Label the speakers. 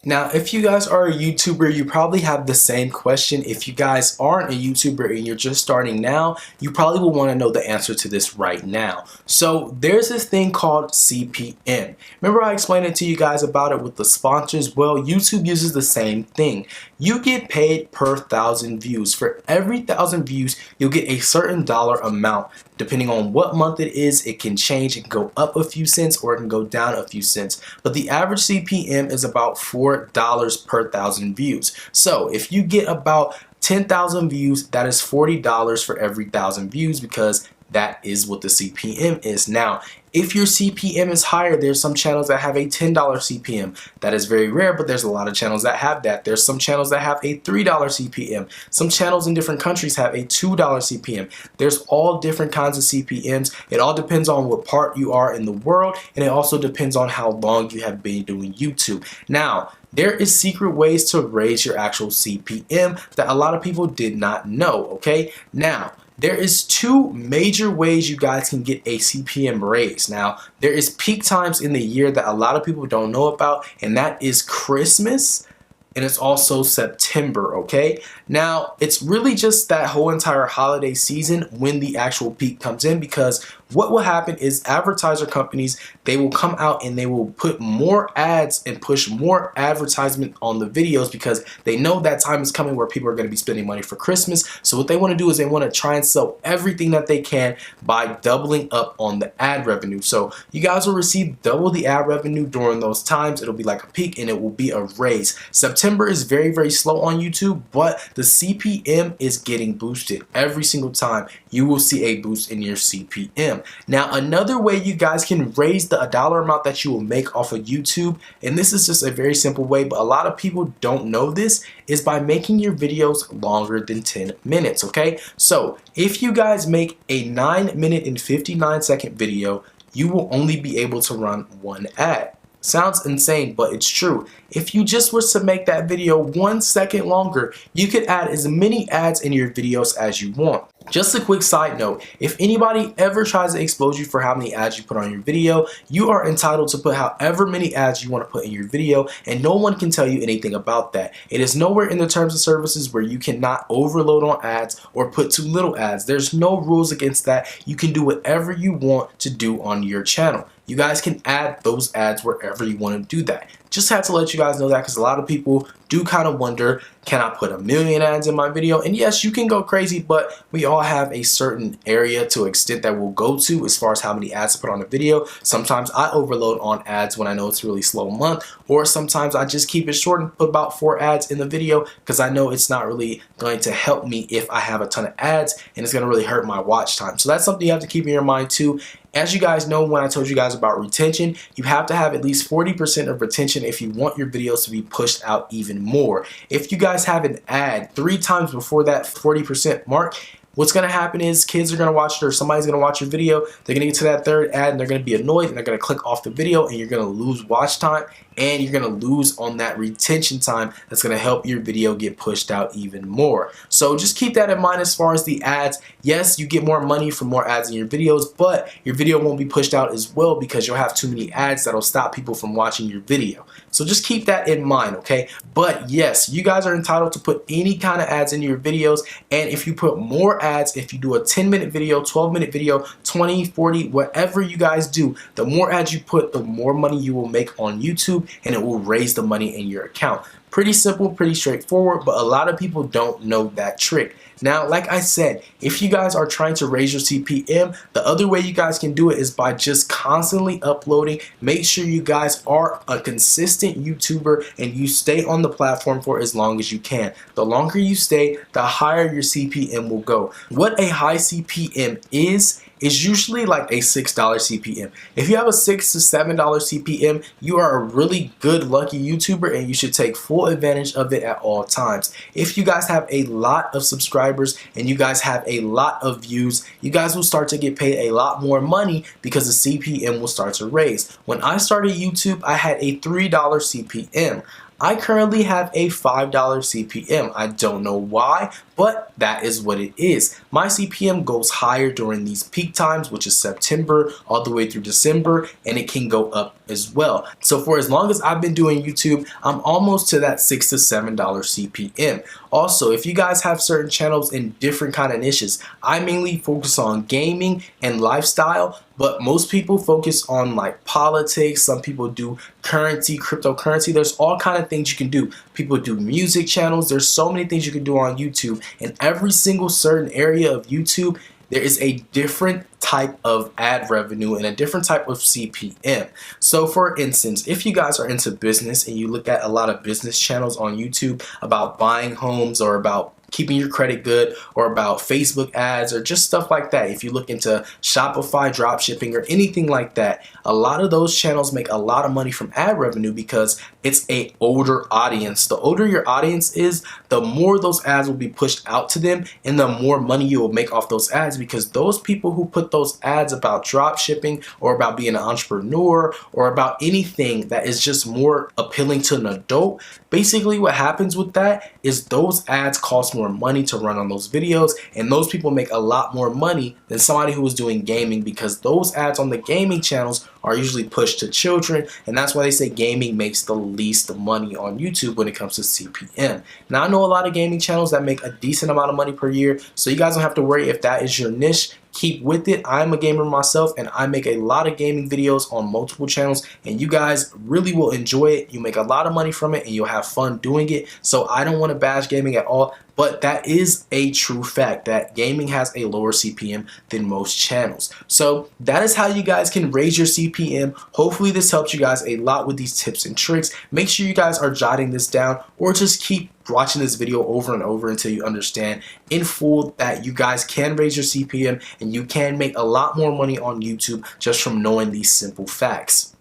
Speaker 1: Now, if you guys are a YouTuber, you probably have the same question. If you guys aren't a YouTuber and you're just starting now, you probably will want to know the answer to this right now. So there's this thing called CPM. Remember I explained it to you guys about it with the sponsors? Well, YouTube uses the same thing. You get paid per 1,000 views. For every 1,000 views, you'll get a certain dollar amount. Depending on what month it is, it can change. It can go up a few cents or it can go down a few cents. But the average CPM is about $4 per 1,000 views. So if you get about 10,000 views, that is $40 for every 1,000 views, because that is what the CPM is. Now, if your CPM is higher, there's some channels that have a $10 CPM. That is very rare, but there's a lot of channels that have that. There's some channels that have a $3 CPM. Some channels in different countries have a $2 CPM. There's all different kinds of CPMs. It all depends on what part you are in the world, and it also depends on how long you have been doing YouTube. Now, there is secret ways to raise your actual CPM that a lot of people did not know, okay? Now, there is two major ways you guys can get a CPM raise. Now, there is peak times in the year that a lot of people don't know about, and that is Christmas, and it's also September, okay? Now, it's really just that whole entire holiday season when the actual peak comes in, because what will happen is advertiser companies, they will come out and they will put more ads and push more advertisement on the videos, because they know that time is coming where people are going to be spending money for Christmas. So what they want to do is they want to try and sell everything that they can by doubling up on the ad revenue. So you guys will receive double the ad revenue during those times. It'll be like a peak and it will be a raise. September is very, very slow on YouTube, but the CPM is getting boosted every single time. You will see a boost in your CPM. Now, another way you guys can raise the dollar amount that you will make off of YouTube, and this is just a very simple way, but a lot of people don't know this, is by making your videos longer than 10 minutes, okay? So if you guys make a 9-minute and 59-second video, you will only be able to run one ad. Sounds insane, but it's true. If you just was to make that video 1 second longer, you could add as many ads in your videos as you want. Just a quick side note, if anybody ever tries to expose you for how many ads you put on your video, you are entitled to put however many ads you want to put in your video, and no one can tell you anything about that. It is nowhere in the terms of services where you cannot overload on ads or put too little ads. There's no rules against that. You can do whatever you want to do on your channel. You guys can add those ads wherever you want to do that. Just had to let you guys know that, because a lot of people do kind of wonder, can I put 1,000,000 ads in my video? And yes, you can go crazy, but we all have a certain area to extent that we'll go to as far as how many ads to put on a video. Sometimes I overload on ads when I know it's a really slow month, or sometimes I just keep it short and put about 4 ads in the video, because I know it's not really going to help me if I have a ton of ads, and it's going to really hurt my watch time. So that's something you have to keep in your mind too. As you guys know, when I told you guys about retention, you have to have at least 40% of retention if you want your videos to be pushed out even more. If you guys have an ad 3 times before that 40% mark, what's going to happen is kids are going to watch it, or somebody's going to watch your video, they're going to get to that 3rd ad and they're going to be annoyed and they're going to click off the video, and you're going to lose watch time, and you're going to lose on that retention time that's going to help your video get pushed out even more. So just keep that in mind as far as the ads. Yes, you get more money for more ads in your videos, but your video won't be pushed out as well because you'll have too many ads that'll stop people from watching your video. So just keep that in mind, okay? But yes, you guys are entitled to put any kind of ads in your videos, and if you put more ads, if you do a 10-minute video, 12-minute video, 20, 40, whatever you guys do, the more ads you put, the more money you will make on YouTube, and it will raise the money in your account. Pretty simple, pretty straightforward, but a lot of people don't know that trick. Now, like I said, if you guys are trying to raise your CPM, the other way you guys can do it is by just constantly uploading. Make sure you guys are a consistent YouTuber and you stay on the platform for as long as you can. The longer you stay, the higher your CPM will go. What a high CPM is usually like a $6 CPM. If you have a $6 to $7 CPM, you are a really good lucky YouTuber, and you should take full advantage of it at all times. If you guys have a lot of subscribers and you guys have a lot of views, you guys will start to get paid a lot more money because the CPM will start to raise. When I started YouTube, I had a $3 CPM. I currently have a $5 CPM. I don't know why, but that is what it is. My CPM goes higher during these peak times, which is September all the way through December, and it can go up as well. So for as long as I've been doing YouTube, I'm almost to that $6 to $7 CPM. Also, if you guys have certain channels in different kind of niches, I mainly focus on gaming and lifestyle, but most people focus on like politics. Some people do currency, cryptocurrency. There's all kind of things you can do. People do music channels. There's so many things you can do on YouTube. In every single certain area of YouTube, there is a different type of ad revenue and a different type of CPM. So for instance, if you guys are into business and you look at a lot of business channels on YouTube about buying homes or about keeping your credit good or about Facebook ads or just stuff like that, if you look into Shopify drop shipping or anything like that, a lot of those channels make a lot of money from ad revenue because it's a older audience. The older your audience is, the more those ads will be pushed out to them and the more money you will make off those ads, because those people who put those ads about drop shipping or about being an entrepreneur or about anything that is just more appealing to an adult, basically what happens with that is those ads cost more money to run on those videos, and those people make a lot more money than somebody who is doing gaming, because those ads on the gaming channels are usually pushed to children, and that's why they say gaming makes the least money on YouTube when it comes to CPM. Now I know a lot of gaming channels that make a decent amount of money per year, so you guys don't have to worry if that is your niche. Keep with it. I'm a gamer myself and I make a lot of gaming videos on multiple channels, and you guys really will enjoy it. You make a lot of money from it and you'll have fun doing it. So I don't want to bash gaming at all, but that is a true fact that gaming has a lower CPM than most channels. So that is how you guys can raise your CPM. Hopefully this helps you guys a lot with these tips and tricks. Make sure you guys are jotting this down or just keep watching this video over and over until you understand in full that you guys can raise your CPM and you can make a lot more money on YouTube just from knowing these simple facts.